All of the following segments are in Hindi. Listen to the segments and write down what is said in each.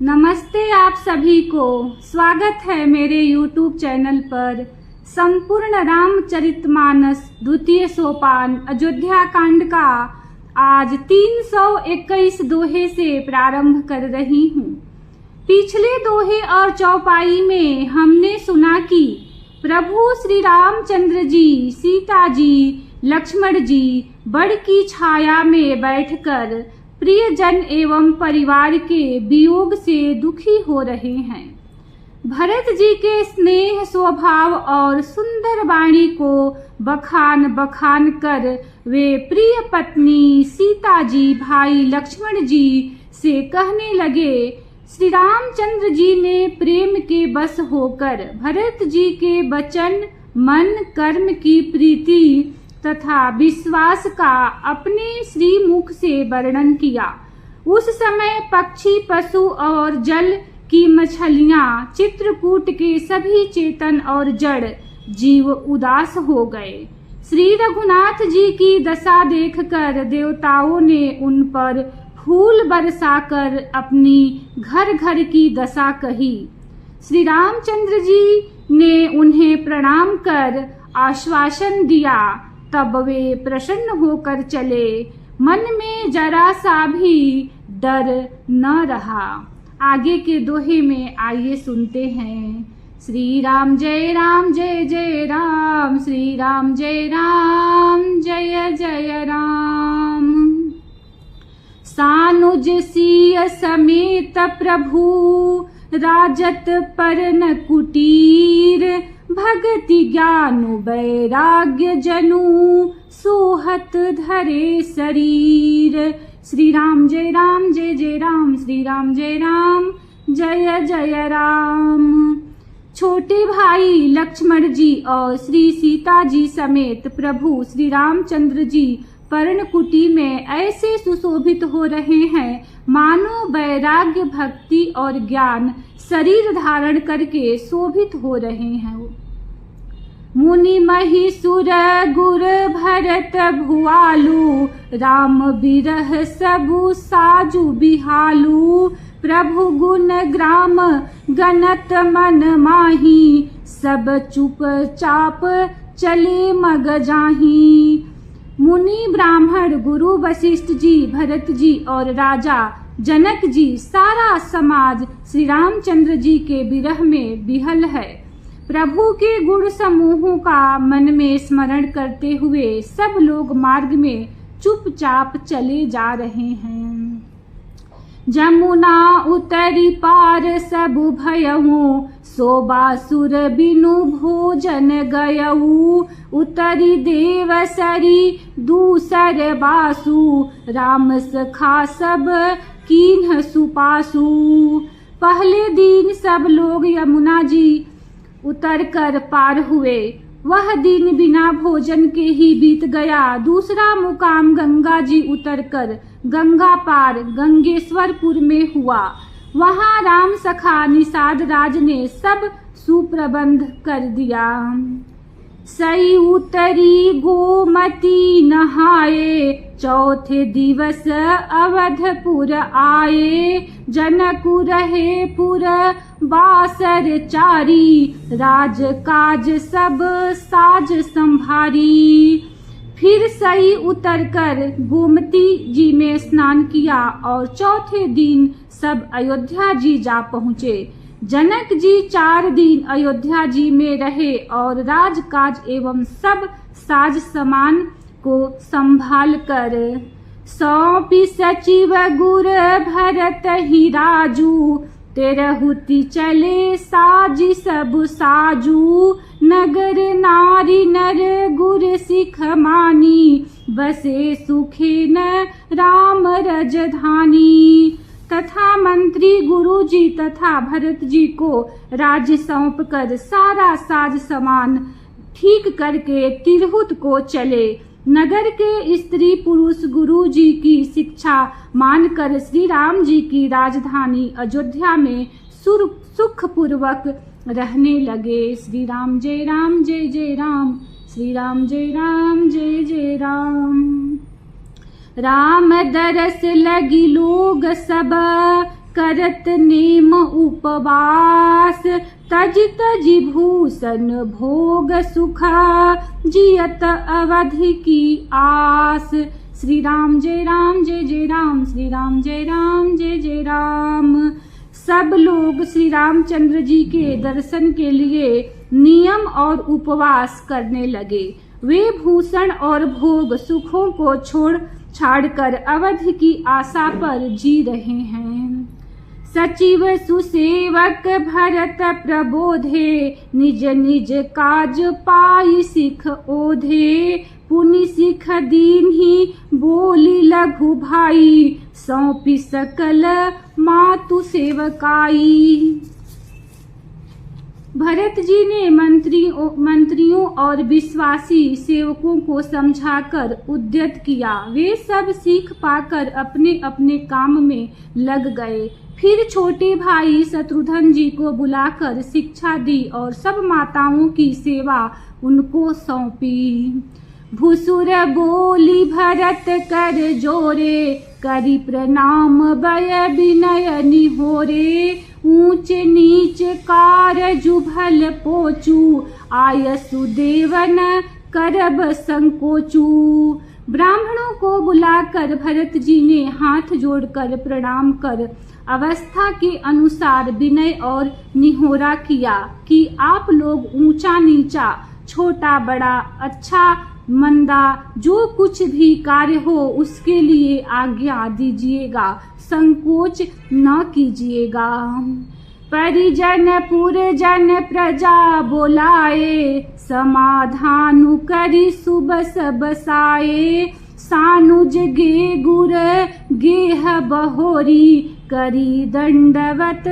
नमस्ते आप सभी को। स्वागत है मेरे YouTube चैनल पर। संपूर्ण रामचरितमानस द्वितीय सोपान अयोध्या कांड का आज 321 दोहे से प्रारंभ कर रही हूँ। पिछले दोहे और चौपाई में हमने सुना कि प्रभु श्री रामचंद्र जी, सीता जी, लक्ष्मण जी बड़ की छाया में बैठकर प्रियजन एवं परिवार के वियोग से दुखी हो रहे हैं। भरत जी के स्नेह स्वभाव और सुंदर वाणी को बखान बखान कर वे प्रिय पत्नी सीता जी, भाई लक्ष्मण जी से कहने लगे। श्री रामचंद्र जी ने प्रेम के बस होकर भरत जी के वचन, मन, कर्म की प्रीति तथा विश्वास का अपने श्री मुख से वर्णन किया। उस समय पक्षी, पशु और जल की मछलियां, चित्रकूट के सभी चेतन और जड़ जीव उदास हो गए। श्री रघुनाथ जी की दशा देखकर देवताओं ने उन पर फूल बरसाकर अपनी घर घर की दशा कही। श्री रामचंद्र जी ने उन्हें प्रणाम कर आश्वासन दिया। तब वे प्रसन्न होकर चले। मन में जरा सा भी डर न रहा। आगे के दोहे में आइए सुनते हैं। श्री राम जय जय राम, श्री राम जय जय राम। सानुज सिय समेत प्रभु राजत परन कुटीर, भक्ति ज्ञान वैराग्य जनु सोहत धरे शरीर। श्री राम जय जय राम, श्री राम जय जय राम। छोटे भाई लक्ष्मण जी और श्री सीता जी समेत प्रभु श्री रामचंद्र जी पर्णकुटी में ऐसे सुशोभित हो रहे हैं मानो वैराग्य, भक्ति और ज्ञान शरीर धारण करके शोभित हो रहे हैं। मुनि महिसुर गुर भरत भुआलु, राम बिरह सबु साजु बिहालु। प्रभु गुण ग्राम गणत मन माही, सब चुप चाप चले मग जाही। मुनि, ब्राह्मण, गुरु वशिष्ठ जी, भरत जी और राजा जनक जी, सारा समाज श्री रामचंद्र जी के विरह में विहल है। प्रभु के गुण समूहों का मन में स्मरण करते हुए सब लोग मार्ग में चुपचाप चले जा रहे हैं। जमुना उतरी पार सब भयऊ, सोबासुर बिनु भोजन गयऊ। उतरी देवसरी दूसर बासु, राम सखा सब कीन्ह सुपासु। पहले दिन सब लोग यमुना जी उतर कर पार हुए। वह दिन बिना भोजन के ही बीत गया। दूसरा मुकाम गंगा जी उतरकर गंगा पार गंगेश्वरपुर में हुआ। वहां राम सखा निषाद राज ने सब सुप्रबंध कर दिया। सई उतरी गोमती नहाए, चौथे दिवस अवधपुर आए। जनकु रहे पुर बासर चारी, राज काज सब साज संभारी। फिर सई उतरकर गोमती जी में स्नान किया और चौथे दिन सब अयोध्या जी जा पहुँचे। जनक जी 4 दिन अयोध्या जी में रहे और राजकाज एवं सब साज सामान को संभाल कर सौंपी सचिव गुर भरत ही राजू। तेरहुति चले साजी सब साजू, नगर नारी नर गुर सिख मानी। बसे सुखे न राम रजधानी। तथा मंत्री गुरु जी तथा भरत जी को राज्य सौंप कर सारा साज सामान ठीक करके तिरहुत को चले। नगर के स्त्री पुरुष गुरु जी की शिक्षा मानकर श्री राम जी की राजधानी अयोध्या में सुख पूर्वक रहने लगे। श्री राम जय राम, श्री राम जय जय राम। राम दरस लगी लोग सब करत नेम उपवास, तज तजि भूषण भोग सुखा, जियत अवधि की आस। श्री राम जय राम जय जय राम, श्री राम जय राम जय जय राम। सब लोग श्री रामचंद्र जी के दर्शन के लिए नियम और उपवास करने लगे। वे भूषण और भोग सुखों को छाड़कर अवधि की आशा पर जी रहे हैं। सचिव सुसेवक भरत प्रबोधे, निज निज काज पाई सिख ओधे। पुनि सिख दीन्ही बोली लघु भाई, सौंपी सकल मातु सेवकाई। भरत जी ने मंत्रियों और विश्वासी सेवकों को समझाकर उद्यत किया। वे सब सीख पाकर अपने अपने काम में लग गए। फिर छोटे भाई शत्रुघ्न जी को बुलाकर शिक्षा दी और सब माताओं की सेवा उनको सौंपी। भुसुर बोली भरत कर जोरे, करी प्रणाम बय विनय निहोरे। ऊंच नीच कार जुभल पोचू, आयसु देवन करब संकोचू। ब्राह्मणों को बुलाकर भरत जी ने हाथ जोड़कर प्रणाम कर अवस्था के अनुसार विनय और निहोरा किया कि आप लोग ऊंचा नीचा, छोटा बड़ा, अच्छा मंदा, जो कुछ भी कार्य हो उसके लिए आज्ञा दीजिएगा, संकोच न कीजिएगा। परिजन पुरजन प्रजा बोलाए, समाधानु करी सुबस बसाए। सानुज गे गुर गेह बहोरी, करी दंडवत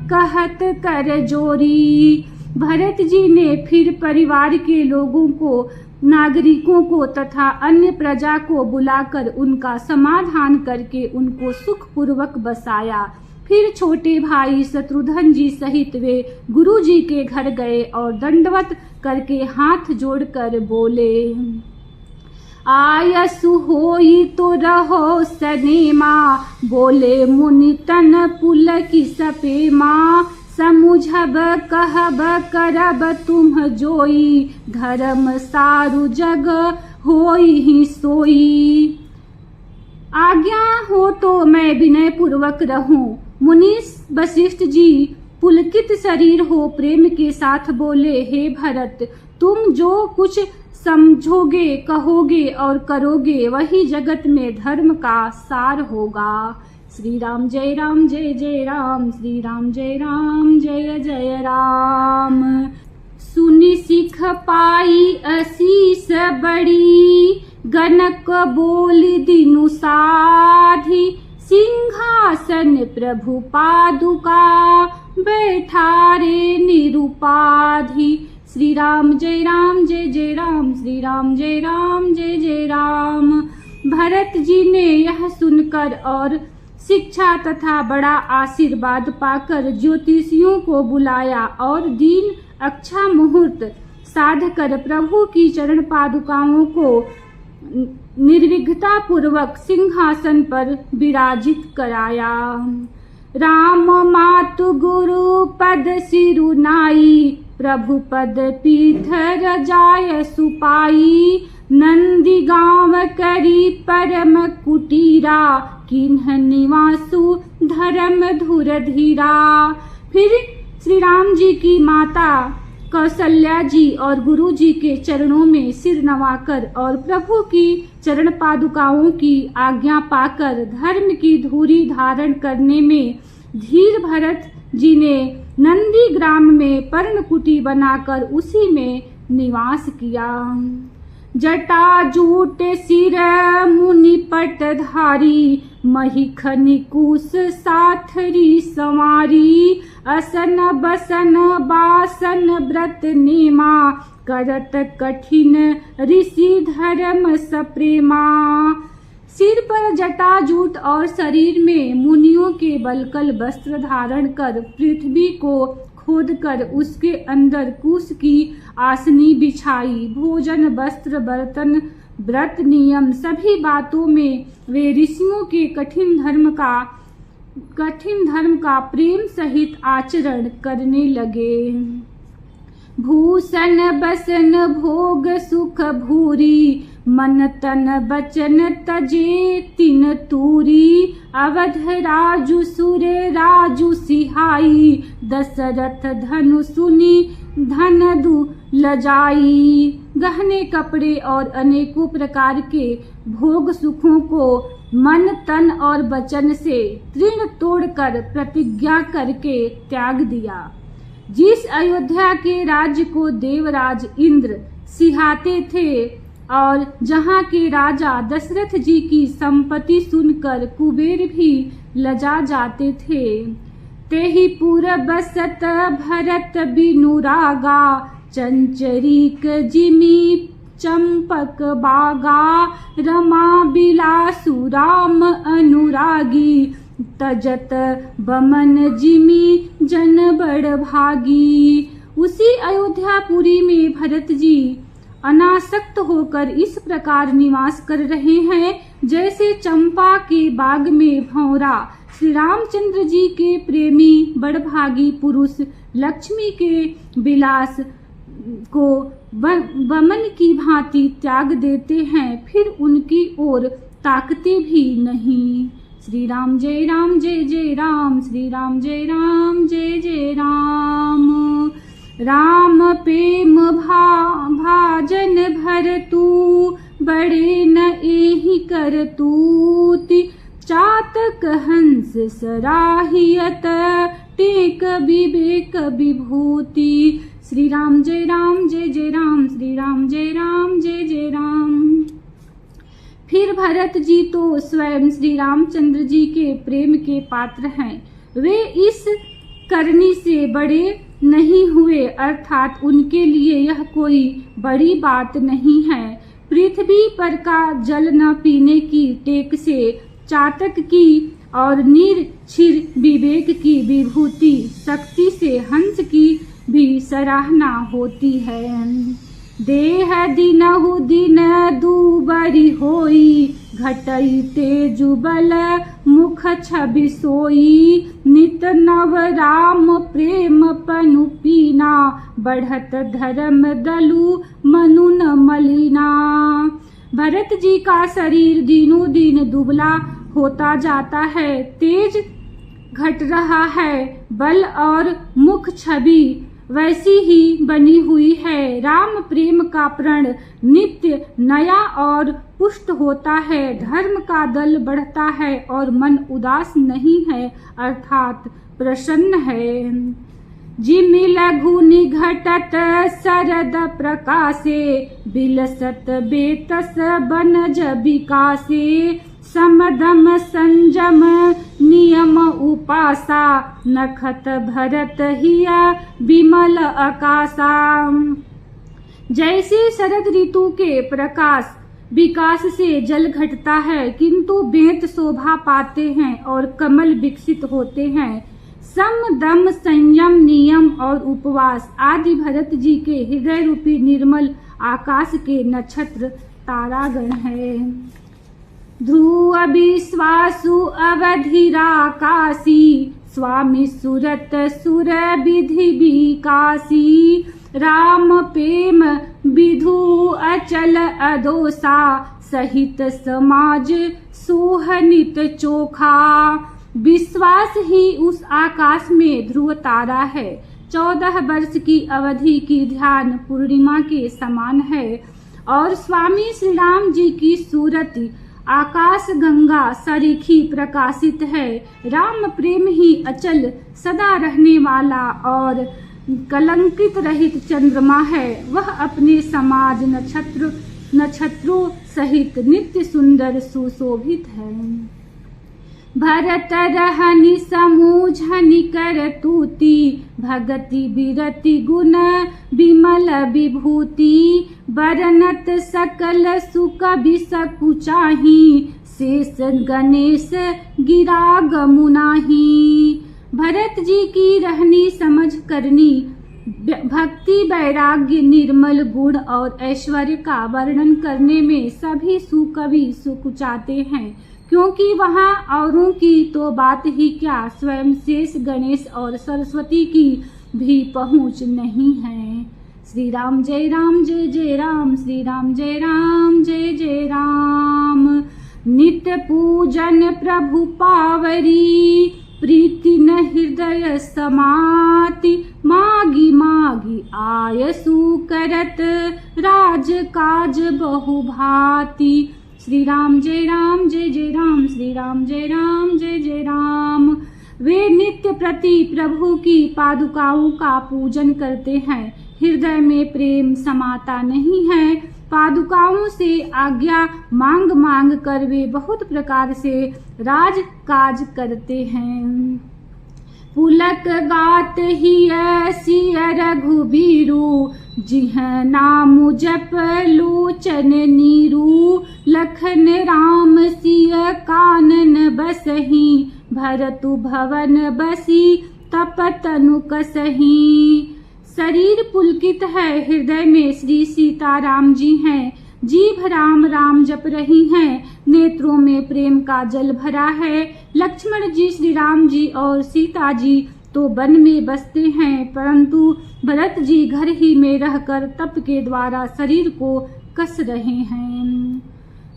कहत कर जोरी। भरत जी ने फिर परिवार के लोगों को, नागरिकों को तथा अन्य प्रजा को बुलाकर उनका समाधान करके उनको सुखपूर्वक बसाया। फिर छोटे भाई शत्रुघ्न जी सहित वे गुरु जी के घर गए और दंडवत करके हाथ जोड़कर बोले, आयसु होई तो रहो सनेमा। बोले मुनि तन पुल की सपेमा। समुझब कहब करब तुम जोई, धर्म सारु जग होई ही सोई। आज्ञा हो तो मैं विनय पूर्वक रहूं। मुनि वशिष्ठ जी पुलकित शरीर हो प्रेम के साथ बोले, हे भरत, तुम जो कुछ समझोगे, कहोगे और करोगे वही जगत में धर्म का सार होगा। श्री राम जय राम जय जय राम, श्री राम जय राम जय जय राम। सुनि सिख पाई असीस बड़ी, गनक बोली दिनु साधी। सिंहासन प्रभु पादुका, बैठारे निरुपाधि। श्री राम जय राम जय जय राम, श्री राम जय राम जय जय राम। भरत जी ने यह सुनकर और शिक्षा तथा बड़ा आशीर्वाद पाकर ज्योतिषियों को बुलाया और दिन अच्छा मुहूर्त साधकर प्रभु की चरण पादुकाओं को निर्विघ्नता पूर्वक सिंहासन पर विराजित कराया। राम मातु गुरु पद सिरुनाई, प्रभु पद पीठ रजाय सुपाई। नंदी गांव करी परम कुटीरा, किन्ह निवासु धर्म धुर धीरा। फिर श्री राम जी की माता कौशल्या जी और गुरु जी के चरणों में सिर नवाकर और प्रभु की चरण पादुकाओं की आज्ञा पाकर धर्म की धूरी धारण करने में धीर भरत जी ने नंदी ग्राम में पर्णकुटी बनाकर उसी में निवास किया। जटा जूट सिर मुनि पटधारी, महिख निकुश साथरी संवारी। असन बसन बासन व्रत नेमा, करत कठिन ऋषि धर्म सप्रेमा। सिर पर जटा जूट और शरीर में मुनियों के बलकल वस्त्र धारण कर पृथ्वी को खोदकर उसके अंदर कुश की आसनी बिछाई। भोजन वस्त्र बर्तन व्रत नियम सभी बातों में वे ऋषियों के कठिन धर्म का कठिन धर्म का प्रेम सहित आचरण करने लगे। भूषण बसन भोग सुख भूरी, मन तन बचन तजे तिन तूरी। अवध राजु सुर राजु सिहाई, दशरथ धनु सुनी धन दु लजाई। गहने कपड़े और अनेकों प्रकार के भोग सुखों को मन तन और वचन से तृण तोड़कर प्रतिज्ञा करके त्याग दिया। जिस अयोध्या के राज्य को देवराज इंद्र सिहाते थे और जहाँ के राजा दशरथ जी की संपत्ति सुनकर कुबेर भी लजा जाते थे, तेहि पुर बसत भरत बिनु रागा। चंचरीक जिमी चंपक बागा, रमा बिलासु राम अनुरागी। तजत बमन जिमी जन बड़ भागी। उसी अयोध्यापुरी में भरत जी अनासक्त होकर इस प्रकार निवास कर रहे हैं जैसे चंपा के बाग में भंवरा श्री रामचंद्र जी के प्रेमी बड़भागी पुरुष लक्ष्मी के विलास को बमन की भांति त्याग देते हैं, फिर उनकी ओर ताकते भी नहीं। श्री राम जय राम जय जय राम, श्री राम जय राम जय जय राम। राम प्रेम भाजन भरतु, बड़े न एहि करतूति। चातक हंस सराहियत, टेक विवेक विभूति। श्री राम जय राम जय जय राम, श्री राम जय राम जय जय राम। फिर भरत जी तो स्वयं श्री रामचंद्र जी के प्रेम के पात्र हैं। वे इस करनी से बड़े नहीं हुए, अर्थात उनके लिए यह कोई बड़ी बात नहीं है। पृथ्वी पर का जल न पीने की टेक से चातक की और निर्छिर विवेक की विभूति शक्ति से हंस की भी सराहना होती है। देह दिनहु दिन दूबरी होई, घटई तेजु बल मुख छवि सोई। नित नव राम प्रेम पनु पीना, बढ़त धर्म दलु मनु न मलिना। भरत जी का शरीर दिनों दिन दुबला होता जाता है, तेज घट रहा है, बल और मुख छवि वैसी ही बनी हुई है। राम प्रेम का प्रण नित्य नया और पुष्ट होता है, धर्म का दल बढ़ता है और मन उदास नहीं है, अर्थात प्रसन्न है। जिमि लघु निघटत शरद प्रकाशे, बिलसत बेतस बनज विकासे। समदम संजम नियम उपासा, नखत भरत हिया विमल आकाशा। जैसे शरद ऋतु के प्रकाश विकास से जल घटता है किंतु बेंत शोभा पाते हैं और कमल विकसित होते हैं, सम दम संयम नियम और उपवास आदि भरत जी के हृदय रूपी निर्मल आकाश के नक्षत्र तारागण है। ध्रुव विश्वासु अवधिराकाशी, स्वामी सुरत सुर विधि विकासी। राम प्रेम विधु अचल अदोसा, सहित समाज सोहनित चोखा। विश्वास ही उस आकाश में ध्रुव तारा है, 14 वर्ष की अवधि की ध्यान पूर्णिमा के समान है। और स्वामी श्री राम जी की सूरत आकाश गंगा सरीखी प्रकाशित है। राम प्रेम ही अचल सदा रहने वाला और कलंकित रहित चंद्रमा है। वह अपने समाज नक्षत्रों सहित नित्य सुंदर सुशोभित है। भरत रहनि समूझनि कर तूती, भगति बिरति गुण विमल विभूति। बरनत सकल सुख बिसकुचाही, शेष गणेश गिरा गमुनाही। भरत जी की रहनी समझ करनी भक्ति वैराग्य निर्मल गुण और ऐश्वर्य का वर्णन करने में सभी सुकवि सुकुचाते हैं, क्योंकि वहाँ औरों की तो बात ही क्या, स्वयं शेष गणेश और सरस्वती की भी पहुँच नहीं है। श्री राम जय राम, श्री राम जय जय राम। नित्य पूजन प्रभु पावरी, प्रीति न हृदय समाति। मागी मागी आयसु करत, राज काज बहु भांति। श्री राम जय राम, श्री राम जय जय राम। वे नित्य प्रति प्रभु की पादुकाओं का पूजन करते हैं। हृदय में प्रेम समाता नहीं है। पादुकाओं से आज्ञा मांग मांग कर वे बहुत प्रकार से राज काज करते हैं। पुलक गात ही ऐसी रघुबीरू, जिह नाम जप लोचन नीरू। लखन राम सिय कानन बसही, भरतु भवन बसी तप तनु कसही। शरीर पुलकित है, हृदय में श्री सीताराम जी हैं। जीभ राम राम जप रही हैं, नेत्रों में प्रेम का जल भरा है। लक्ष्मण जी, श्री राम जी और सीता जी तो वन में बसते हैं, परंतु भरत जी घर ही में रहकर तप के द्वारा शरीर को कस रहे हैं।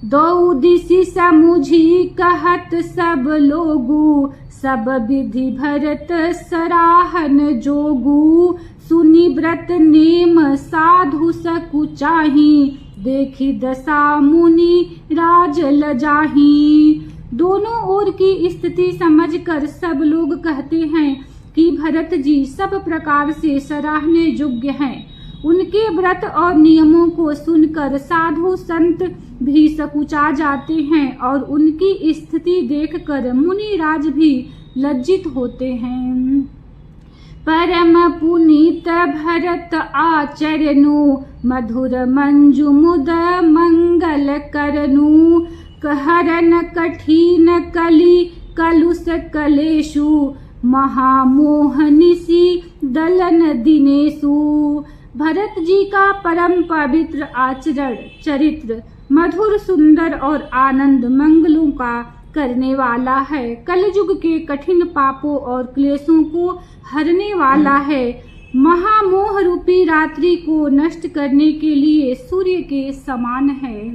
दो दिशि समुझी कहत सब लोगू, सब विधि भरत सराहन जोगू। सुनि व्रत नेम साधु सकुचाही, देखी दशा मुनि राज लजाही। दोनों ओर की स्थिति समझकर सब लोग कहते हैं कि भरत जी सब प्रकार से सराहने योग्य हैं। उनके व्रत और नियमों को सुनकर साधु संत भी सकुचा जाते हैं और उनकी स्थिति देखकर मुनि राज भी लज्जित होते हैं। परम पुनीत भरत आचरनु, मधुर मंजु मुद मंगल करनु। कहरन कठिन कली कलुष कलेशु, महामोहनिसी दलन दिनेशु। भरत जी का परम पवित्र आचरण, चरित्र मधुर सुंदर और आनंद मंगलों का करने वाला है। कलयुग के कठिन पापों और क्लेशों को हरने वाला है। महामोह रूपी रात्रि को नष्ट करने के लिए सूर्य के समान है।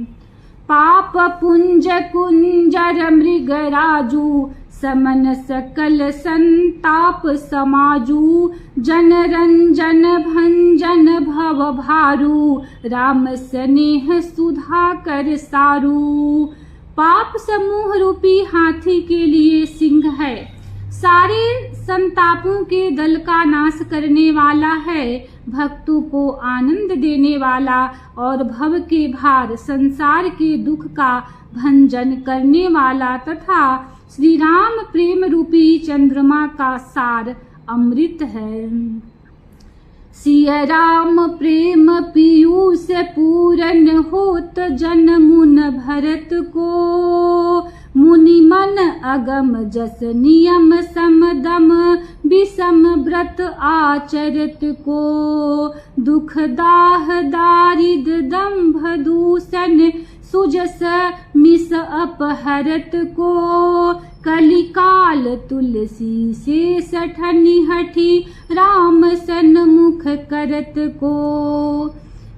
पाप पुंज कुंजर मृगराजू, समन सकल संताप समाजू। जन रंजन भंजन भव भारू, राम स्नेह सुधा कर सारू। पाप समूह रूपी हाथी के लिए सिंह है, सारे संतापों के दल का नाश करने वाला है। भक्तों को आनंद देने वाला और भव के भार संसार के दुख का भंजन करने वाला तथा श्री राम प्रेम रूपी चंद्रमा का सार अमृत है। सिया राम प्रेम पीयूष पूरन होत, जन मुन भरत को। मुनि मन अगम जस नियम समदम, विषम व्रत आचरत को। दुख दाह दारिद दंभ दूषण, सुजस मिस अपहरत को। कलिकाल तुलसी से सठनि हठी, राम सन्मुख करत को।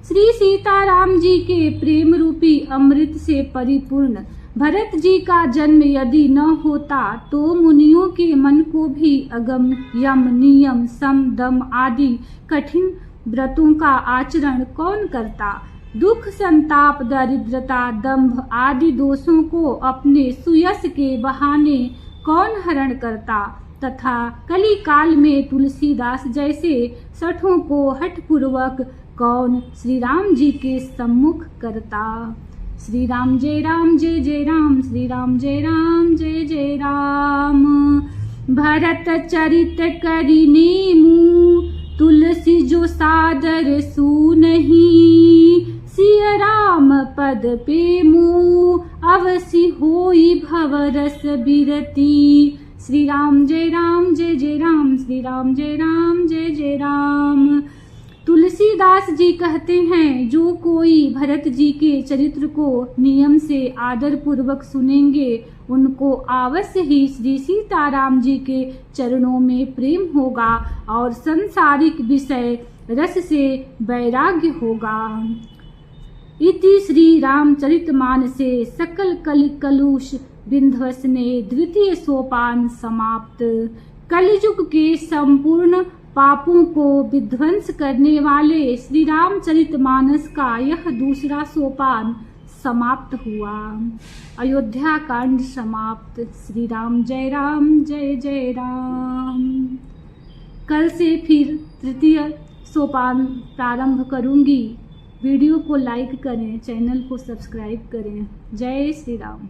श्री सीताराम जी के प्रेम रूपी अमृत से परिपूर्ण भरत जी का जन्म यदि न होता तो मुनियों के मन को भी अगम यम नियम सम दम आदि कठिन व्रतों का आचरण कौन करता। दुख संताप दरिद्रता दंभ आदि दोषों को अपने सुयश के बहाने कौन हरण करता तथा कली काल में तुलसीदास जैसे सठों को हठपूर्वक कौन श्री राम जी के सम्मुख करता। श्री राम जय राम, श्री राम जय जय राम। भरत चरित करि नेमु, तुलसी जो सादर सुनहि। सिय राम पद पेमु, अवसि होई भवरस बिरती। श्री राम जय राम, श्री राम जय जय राम। तुलसीदास जी कहते हैं, जो कोई भरत जी के चरित्र को नियम से आदर पूर्वक सुनेंगे उनको अवश्य ही श्री सीताराम जी के चरणों में प्रेम होगा और संसारिक विषय रस से वैराग्य होगा। इति श्री रामचरितमानसे सकल कलुष विध्वंसने द्वितीय सोपान समाप्त। कलियुग के संपूर्ण पापों को विध्वंस करने वाले श्री रामचरितमानस का यह दूसरा सोपान समाप्त हुआ। अयोध्या कांड समाप्त। श्री राम जय जय राम। कल से फिर तृतीय सोपान प्रारंभ करूंगी। वीडियो को लाइक करें, चैनल को सब्सक्राइब करें। जय श्री राम।